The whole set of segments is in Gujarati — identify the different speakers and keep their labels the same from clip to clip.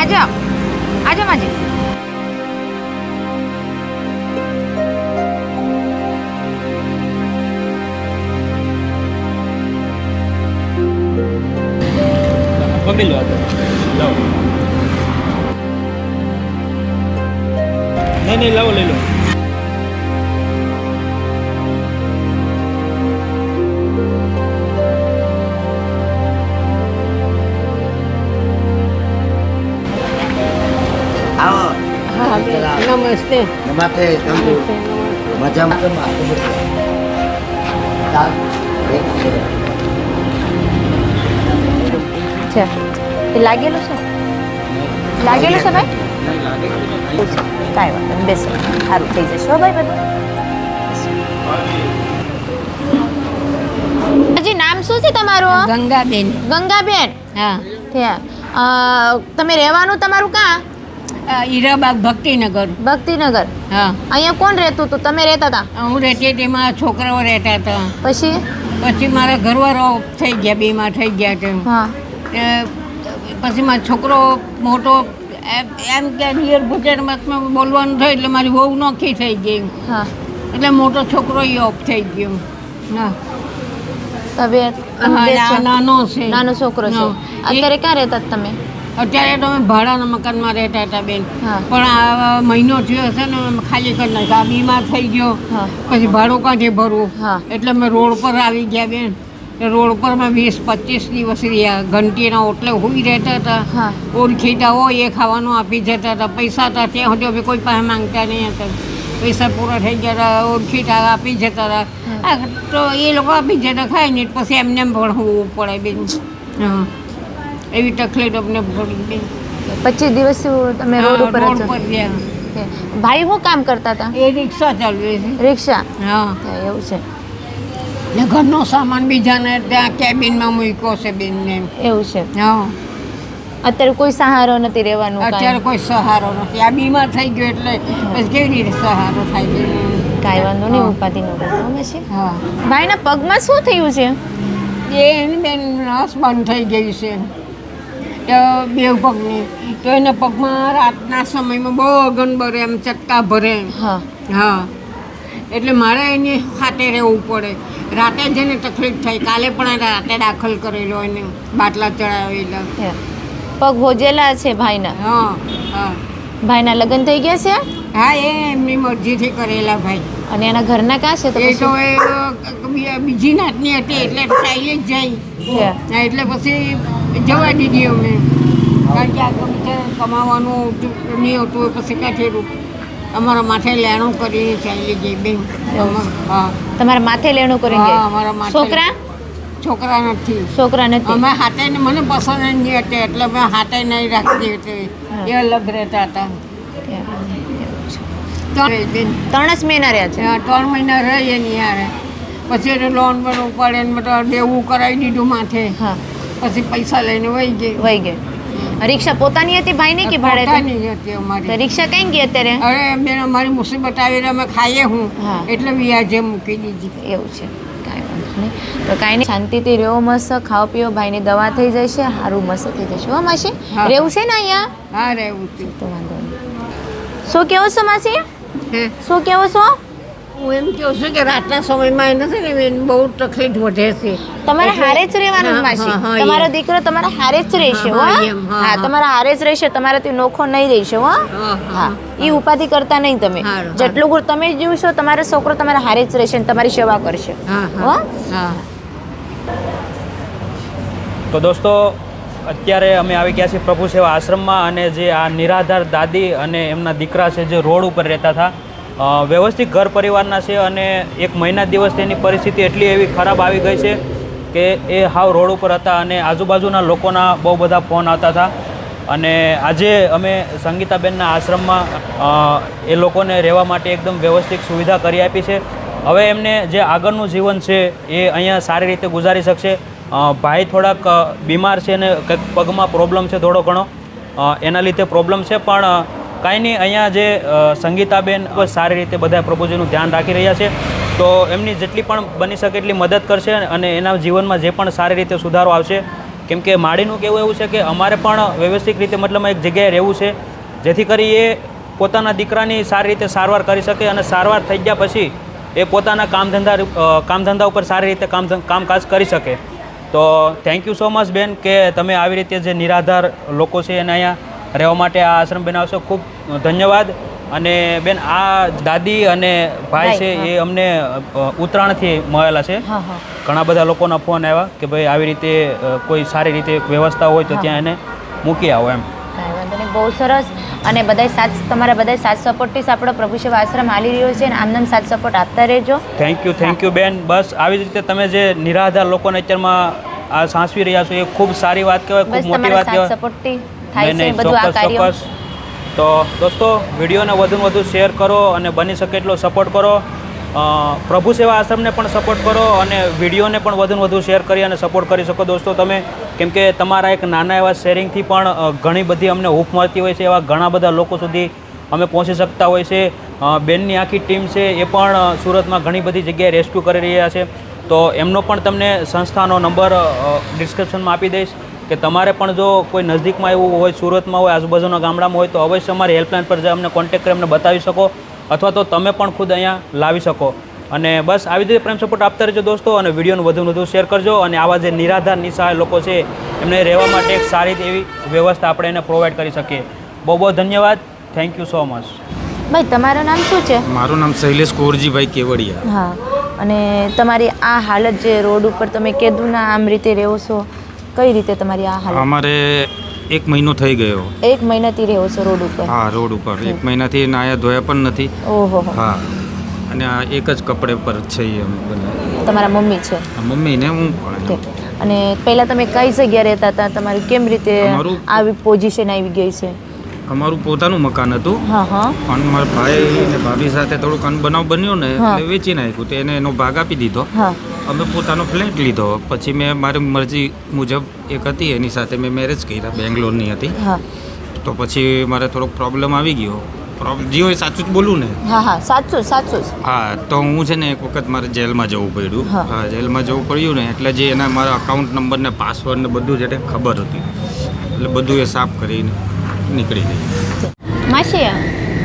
Speaker 1: आ जाओ माजी।
Speaker 2: पकड़ी लो लाओ। नहीं लाओ ले लो।
Speaker 3: नमस्ते।
Speaker 4: नमस्ते मजा
Speaker 1: अच्छा लागेलू छे भाई कांई वांधो नहीं बेसो सारू थई जशे भाई बधुं। जी नाम शुं छे तमारुं?
Speaker 3: गंगाबेन।
Speaker 1: गंगाबेन।
Speaker 3: हाँ
Speaker 1: तमे रहेवानुं तमारुं कां?
Speaker 3: हीराबाग भक्तिनगर।
Speaker 1: भक्तिनगर।
Speaker 3: हाँ
Speaker 1: अहींया कोण रहेतुं હતું? તમે રહેતા હતા?
Speaker 3: હું રહેતી હતી, મારા છોકરાઓ રહેતા હતા.
Speaker 1: પછી
Speaker 3: પછી મારા ઘરવાળો થઈ ગયા, બીમાર થઈ ગયા છે.
Speaker 1: હા
Speaker 3: પછી મારો છોકરો મોટો એમ કે રિયલ ગુજરાતમાં બોલવાનું થયું એટલે મારી વહુ નોખી થઈ ગઈ.
Speaker 1: હા
Speaker 3: એટલે મોટો છોકરો ઓફ થઈ ગયો. હા
Speaker 1: તબિયત
Speaker 3: નાનો છે.
Speaker 1: નાનો છોકરો છે. અત્યારે ક્યાં રહેતા હતા તમે?
Speaker 3: અત્યારે તો અમે ભાડાના મકાનમાં રહેતા હતા બેન.
Speaker 1: હા.
Speaker 3: પણ આ મહિનો થયો છે ને અમે ખાલી કરી નાખ્યા. આ બીમાર થઈ ગયો.
Speaker 1: હા.
Speaker 3: પછી ભાડું ક્યાંથી ભરવું?
Speaker 1: હા.
Speaker 3: એટલે અમે રોડ પર આવી ગયા બેન. રોડ પર મેં 20-25 દિવસ રહ્યા. ઘંટીના ઓટલે હોઈ રહેતા હતા.
Speaker 1: હા.
Speaker 3: ઓળખીતા હોય એ ખાવાનું આપી જતા હતા. પૈસા હતા ત્યાં સુધી અમે કોઈ પાસે માંગતા નહીં હતા. પૈસા પૂરા થઈ ગયા હતા, ઓળખીતા આપી જતા હતા. તો એ લોકો આપી જતા ખાય ને પછી એમને પણ હોવું પડે બેન. હા એવી તકલીફ અમને પડી બેન.
Speaker 1: 25 દિવસ તમે રોડ ઉપર
Speaker 3: રોડ
Speaker 1: જ
Speaker 3: પર ગયા.
Speaker 1: છો. ભાઈ શું કામ કરતા હતા?
Speaker 3: એ રિક્ષા ચાલવે છે.
Speaker 1: રિક્ષા.
Speaker 3: હા
Speaker 1: એવું છે.
Speaker 3: ને ઘરનો સામાન બીજાને ત્યાં કેબિનમાં મૂક્યો છે બેનને.
Speaker 1: એવું છે.
Speaker 3: હા
Speaker 1: અત્યારે કોઈ સહારો નથી રહેવાનું
Speaker 3: અત્યારે કોઈ સહારો નથી. આ બીમાર થઈ ગયો એટલે પછી કેવી રીતે સહારો થાય બેન?
Speaker 1: કાંઈ વાંધો નહીં, ઉપાધિ ન કરતો અમે છે.
Speaker 3: હા
Speaker 1: ભાઈના પગમાં શું થયું છે?
Speaker 3: એની બેન નસ બંધ થઈ ગઈ છે બે પગની. તો એના પગમાં રાતના સમયમાં બહુ અગન ભરે, એમ ચટકા ભરે.
Speaker 1: હા
Speaker 3: હા એટલે મારે એની ખાતે રહેવું પડે. રાતે જઈને તકલીફ થઈ. કાલે પણ રાતે દાખલ કરેલો એને, બાટલા ચડાવેલા.
Speaker 1: પગ હોજેલા છે ભાઈના.
Speaker 3: હા હા
Speaker 1: ભાઈના લગ્ન થઈ ગયા છે?
Speaker 3: હા એ એમની મરજીથી કરેલા ભાઈ.
Speaker 1: અને એના ઘરના ક્યાં છે? તો
Speaker 3: એ તો
Speaker 1: પછી
Speaker 3: એ બીજી નાતની હતી એટલે ચાલી જ જાય.
Speaker 1: છે.
Speaker 3: હા, એટલે પછી જવા દીધી અમે. કારણ કે આગળ બીજા કમાવાનું નહીં હતું. પછી ક્યાંથી અમારા માથે લેણું કરીને ચાલી ગઈ બેન. હા
Speaker 1: તમારા માથે લેણું કરી
Speaker 3: હા
Speaker 1: ગયા?
Speaker 3: અમારા માથે.
Speaker 1: છોકરા?
Speaker 3: છોકરા નથી.
Speaker 1: છોકરા નથી.
Speaker 3: અમે હાથે મને પસંદ જ નહીં હતી એટલે મેં હાથે નહીં રાખતી હતી. એ અલગ રહેતા હતા. બેન
Speaker 1: 3 જ મહિના રહ્યા છે.
Speaker 3: 3 મહિના રહીએ નહીં યાર. પછી એને લોન પર ઉપાડે ને બધા દેવું કરાવી દીધું માથે.
Speaker 1: હા
Speaker 3: પછી પૈસા લઈને વહી ગઈ.
Speaker 1: વહી ગઈ. રિક્ષા પોતાની હતી ભાઈની કે ભાડે?
Speaker 3: પોતાની જ હતી
Speaker 1: તો
Speaker 3: અમારી.
Speaker 1: રિક્ષા કઈ ગઈ અત્યારે?
Speaker 3: અરે બેન અમારી મુસીબત આવીને અમે ખાઈએ હું
Speaker 1: હા.
Speaker 3: એટલે વ્યાજે મૂકી દીધી.
Speaker 1: એવું છે. કાંઈ વાંધો નહીં. તો કાંઈ નહીં, શાંતિથી રહેવો મસ્ત, ખાઓ પીઓ, ભાઈની દવા થઈ જશે, સારું મસ્ત થઈ જશે. હો માસી?
Speaker 3: હા.
Speaker 1: રહેવું છે ને અહીંયા?
Speaker 3: હા રહેવું છે.
Speaker 1: તો વાંધો નહીં. શું કેવો છો માસી?
Speaker 3: હે
Speaker 1: શું કેવો છો?
Speaker 3: હું એમ કહું છું કે રાતના સમયમાં એને છે ને બેન બહુ તકલીફ વધે છે.
Speaker 1: તમારે
Speaker 3: એટલે-
Speaker 1: હારે જ રહેવાનું
Speaker 3: હા,
Speaker 1: માસી.
Speaker 3: હા, હા,
Speaker 1: તમારો
Speaker 3: એમ.
Speaker 1: દીકરો તમારા હારે જ રહેશે. હો
Speaker 3: હા, એમ, હા,
Speaker 1: હા,
Speaker 3: હા.
Speaker 1: તમારા હારે જ રહેશે. તમારાથી નોખો નહીં રહેશે. હો
Speaker 3: હા,
Speaker 1: હા, એ ઉપાધિ કરતા નહીં તમે.
Speaker 3: હારું,
Speaker 1: જેટલું ગુણ તમે જીવશો, તમારો છોકરો તમારા હારે જ રહેશે અને તમારી સેવા કરશે.
Speaker 3: હા
Speaker 1: હો
Speaker 3: હા હા
Speaker 2: તો દોસ્તો અત્યારે અમે આવી ગયા છીએ પ્રભુ સેવા આશ્રમમાં. અને જે આ નિરાધાર દાદી અને એમના દીકરા છે જે રોડ ઉપર રહેતા હતા, વ્યવસ્થિત ઘર પરિવારના છે અને 1 મહિના દિવસ તેની પરિસ્થિતિ એટલી એવી ખરાબ આવી ગઈ છે કે એ હાવ રોડ ઉપર હતા અને આજુબાજુના લોકોના બહુ બધા ફોન આવતા હતા. અને આજે અમે સંગીતાબેનના આશ્રમમાં એ લોકોને રહેવા માટે એકદમ વ્યવસ્થિત સુવિધા કરી આપી છે. હવે એમને જે આગળનું જીવન છે એ અહીંયા સારી રીતે ગુજારી શકશે. ભાઈ થોડાક બીમાર છે અને કંઈક પગમાં પ્રોબ્લેમ છે થોડો ઘણો, એના લીધે પ્રોબ્લેમ છે. પણ કાંઈ નહીં, અહીંયા જે સંગીતાબેન ખૂબ જ સારી રીતે બધા પ્રભુજીનું ધ્યાન રાખી રહ્યા છે. તો એમની જેટલી પણ બની શકે એટલી મદદ કરશે અને એના જીવનમાં જે પણ સારી રીતે સુધારો આવશે કેમ કે માડીનું કહેવું એવું છે કે અમારે પણ વ્યવસ્થિત રીતે મતલબ એક જગ્યાએ રહેવું છે, જેથી કરી એ પોતાના દીકરાની સારી રીતે સારવાર કરી શકે અને સારવાર થઈ ગયા પછી એ પોતાના કામધંધા ઉપર સારી રીતે કામકાજ કરી શકે. તો થેન્ક યુ સો મચ બેન કે તમે આવી રીતે જે નિરાધાર લોકો છે એને અહીંયા રહેવા માટે આ આશ્રમ બનાવશો. ખૂબ ધન્યવાદ. અને બેન આ દાદી અને ભાઈ છે એ અમને ઉત્તરાયણથી મળેલા છે. ઘણા બધા લોકોના ફોન આવ્યા કે ભાઈ આવી રીતે કોઈ સારી રીતે વ્યવસ્થા હોય તો ત્યાં એને મૂકી આવો એમ.
Speaker 1: કાંઈ વાંધો નહીં, બહુ સરસ. અને બધાય તમારા બધા સાથ સપોર્ટથી જ આપણો પ્રભુ સેવા આશ્રમ હાલી રહ્યો છે અને આમ સાથ સપોર્ટ આપતા રહેજો.
Speaker 2: થેન્ક યુ બેન. બસ આવી જ રીતે તમે જે નિરાધાર લોકોને અત્યારમાં આ સાંસવી રહ્યા છો એ ખૂબ સારી વાત કહેવાય, ખૂબ મોટી વાત કહેવાય.
Speaker 1: સપોર્ટથી થાય છે બધું આ કાર્ય.
Speaker 2: તો દોસ્તો વિડીયોને વધુ શેર કરો અને બની શકે એટલો સપોર્ટ કરો. પ્રભુ સેવા આશ્રમને પણ સપોર્ટ કરો અને વિડીયોને પણ વધુ શેર કરી અને સપોર્ટ કરી શકો દોસ્તો તમે. કેમ કે તમારા એક નાના એવા શેરિંગથી પણ ઘણી બધી અમને હૂફ મળતી હોય છે, એવા ઘણા બધા લોકો સુધી અમે પહોંચી શકતા હોય છે. બેનની આખી ટીમ છે એ પણ સુરતમાં ઘણી બધી જગ્યાએ રેસ્ક્યુ કરી રહ્યા છે. તો એમનો પણ તમને સંસ્થાનો નંબર ડિસ્ક્રિપ્શનમાં આપી દઈશ કે તમારે પણ જો કોઈ નજદીકમાં એવું હોય, સુરતમાં હોય, આજુબાજુના ગામડામાં હોય તો અવશ્ય અમારી હેલ્પલાઇન પર અમને કોન્ટેક્ટ કરી અમને બતાવી શકો અથવા તો તમે પણ ખુદ અહીંયા લાવી શકો. અને બસ આવી રીતે પ્રેમ સપોર્ટ આપતા રહેજો દોસ્તો અને વિડીયોને વધુ શેર કરજો. અને આવા જે નિરાધાર નિસહાય લોકો છે એમને રહેવા માટે એક સારી એવી વ્યવસ્થા આપણે એને પ્રોવાઈડ કરી શકીએ. બહુ ધન્યવાદ. Thank you so much.
Speaker 1: ભાઈ તમારું નામ શું છે?
Speaker 5: મારું નામ શૈલેષ કુંવરજીભાઈ કેવડિયા.
Speaker 1: હા, અને તમારી આ હાલત જે રોડ ઉપર તમે કીધું ના આમ રીતે રહો છો, કઈ રીતે તમારી આ હાલત?
Speaker 5: અમારે 1 મહિનો થઈ ગયો.
Speaker 1: 1 મહિનાથી રહો છો રોડ ઉપર?
Speaker 5: હા, રોડ ઉપર 1 મહિનાથી નાયા ધોયા પણ નથી.
Speaker 1: ઓહો.
Speaker 5: હા, અને આ એક જ કપડે પર છે અમે બધા.
Speaker 1: તમારા મમ્મી છે?
Speaker 5: મમ્મી ને હું પણ.
Speaker 1: અને પહેલા તમે કઈ જગ્યાએ રહેતા હતા? તમારી કેમ રીતે આવી પોઝિશન આવી ગઈ છે?
Speaker 5: અમારું પોતાનું મકાન હતું.
Speaker 1: હા.
Speaker 5: પણ મારા ભાઈ ને ભાભી સાથે થોડુંક અનબનાવ બન્યો ને એટલે વેચી નાખ્યું. તો એને એનો ભાગ આપી દીધો. અમે પોતાનો ફ્લેટ લીધો. પછી મેં મારી મરજી મુજબ એક હતી એની સાથે મેં મેરેજ કર્યા, બેંગ્લોરની હતી. તો પછી મારે થોડોક પ્રોબ્લેમ આવી ગયો. જીઓ એ સાચું જ બોલું ને?
Speaker 1: હા, સાચું જ.
Speaker 5: હા, તો હું છે ને એક વખત મારે જેલમાં જવું પડ્યું. હા, જેલમાં જવું પડ્યું ને એટલે જે એના મારા અકાઉન્ટ નંબર ને પાસવર્ડ ને બધું જ ખબર હતી એટલે બધું એ સાફ કરીને નીકળી ગઈ.
Speaker 1: માસી,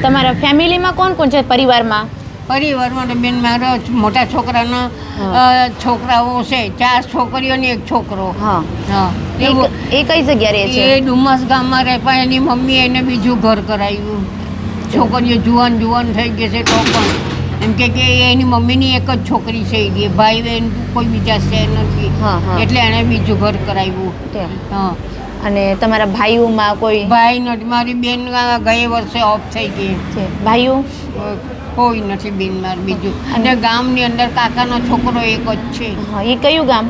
Speaker 1: તમારા ફેમિલીમાં કોણ છે? પરિવારમાં
Speaker 3: તો બેન મારા મોટા છોકરાના છોકરાઓ છે, 4 છોકરીઓ ને 1 છોકરો.
Speaker 1: એ કઈ જગ્યા રહે છે?
Speaker 3: એ ડુમસ ગામમાં રહે પણ એની મમ્મીએ એને બીજું ઘર કરાવ્યું. છોકરીઓ જુવાન થઈ ગઈ છે તો પણ એમ કે એની મમ્મીની એક જ છોકરી છે, એ ભાઈ બહેન કોઈ બીજા છે નથી એટલે એણે બીજું ઘર કરાવ્યું.
Speaker 1: અને તમારા ભાઈઓમાં કોઈ?
Speaker 3: ભાઈ નથી. મારી બેન ગયા વર્ષે ઓફ થઈ ગઈ છે.
Speaker 1: ભાઈઓ
Speaker 3: કોઈ નથી બેન મારે બીજું. અને ગામની અંદર કાકાનો છોકરો એક જ છે.
Speaker 1: એ કયું ગામ?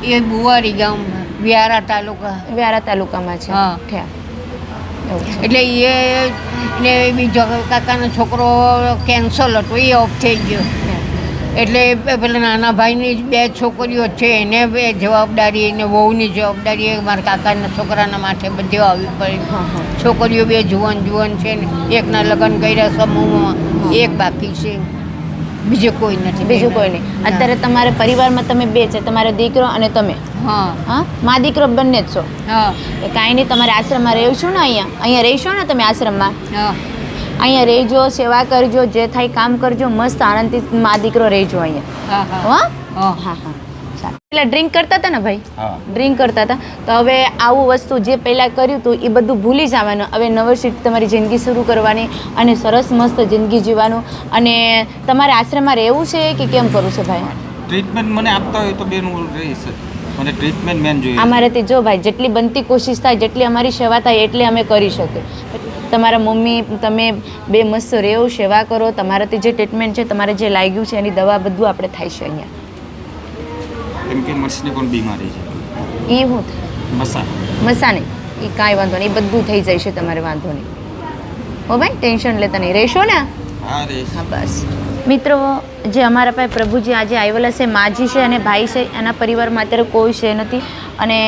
Speaker 3: એ બુવારી ગામ, વ્યારા
Speaker 1: તાલુકામાં છે.
Speaker 3: એટલે એ ને બીજો કાકાનો છોકરો કેન્સલ હતો, એ ઓફ થઈ ગયો. એટલે પેલા નાના ભાઈની 2 છોકરીઓ છે એને જવાબદારી, એને વહુની જવાબદારી એ મારા કાકાના છોકરાના માથે બધે આવી પડી. છોકરીઓ 2 જુવાન છે ને એકના લગ્ન કર્યા સમૂહમાં, એક બાકી છે, બીજું કોઈ નથી.
Speaker 1: નહીં. અત્યારે તમારા પરિવારમાં તમે 2 છે, તમારો દીકરો અને તમે? હા, મા દીકરો બંને જ છો? કાંઈ નહીં, તમારે આશ્રમમાં રહેશું ને? અહીંયા રહીશો ને તમે આશ્રમમાં? અહીંયા રહેજો, સેવા કરજો, જે થાય કામ કરજો, મસ્ત આનંદથી મા દીકરો રહેજો અહીંયા. હા. પેલા ડ્રિંક કરતા હતા ને ભાઈ? ડ્રિંક કરતા હતા. તો હવે આવું વસ્તુ જે પહેલાં કર્યું હતું એ બધું ભૂલી જવાનું. હવે નવસીટ તમારી જિંદગી શરૂ કરવાની અને સરસ મસ્ત જિંદગી જીવવાનું. અને તમારે આશ્રમમાં રહેવું છે કે કેમ કરવું છે ભાઈ?
Speaker 5: ટ્રીટમેન્ટ મને આપતા હોય તો બેન હું રહીશ. મને ટ્રીટમેન્ટ મેન જોઈએ.
Speaker 1: અમારાથી જો ભાઈ જેટલી બનતી કોશિશ થાય, જેટલી અમારી સેવા થાય એટલી અમે કરી શકીએ. તમારા મમ્મી તમે 2 મસ્ત રહેવો, સેવા કરો. તમારાથી જે ટ્રીટમેન્ટ છે, તમારે જે લાગ્યું છે એની દવા બધું આપણે થાય છે અહીંયા.
Speaker 5: કેમ કે મસની પણ બીમારી છે.
Speaker 1: એ શું થાય? મસા નહીં, એ કાંઈ વાંધો નહીં, એ બધું થઈ જાય છે, તમારે વાંધો નહીં. હો ભાઈ, ટેન્શન લેતા નહીં, રહેશો ને? હા, બસ. મિત્રો, જે અમારા પાસે પ્રભુજી આજે આવેલા છે, માજી છે અને ભાઈ છે, એના પરિવારમાં અત્યારે કોઈ છે નથી. અને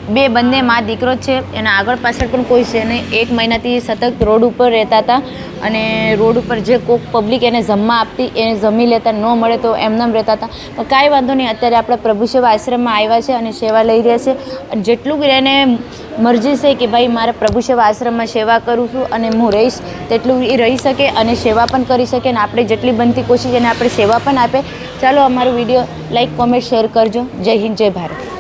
Speaker 1: બંને માં દીકરો જ છે, એના આગળ પાછળ પણ કોઈ છે નહીં. 1 મહિનાથી સતત રોડ ઉપર રહેતા હતા અને રોડ ઉપર જે કોક પબ્લિક એને જમવા આપતી એને જમી લેતા, ન મળે તો એમનેમ રહેતા હતા. પણ કાંઈ વાંધો નહીં, અત્યારે આપણે પ્રભુ સેવા આશ્રમમાં આવ્યા છે અને સેવા લઈ રહ્યા છે. અને જેટલું એને મરજી છે કે ભાઈ મારે પ્રભુ સેવા આશ્રમમાં સેવા કરું છું અને હું રહીશ, તેટલું એ રહી શકે અને સેવા પણ કરી શકે અને આપણે જેટલી બનતી કોશિશ એને આપણે સેવા પણ આપે. ચાલો અમારો વિડીયો લાઈક, કોમેન્ટ, શેર કરજો. જય હિન્દ, જય ભારત.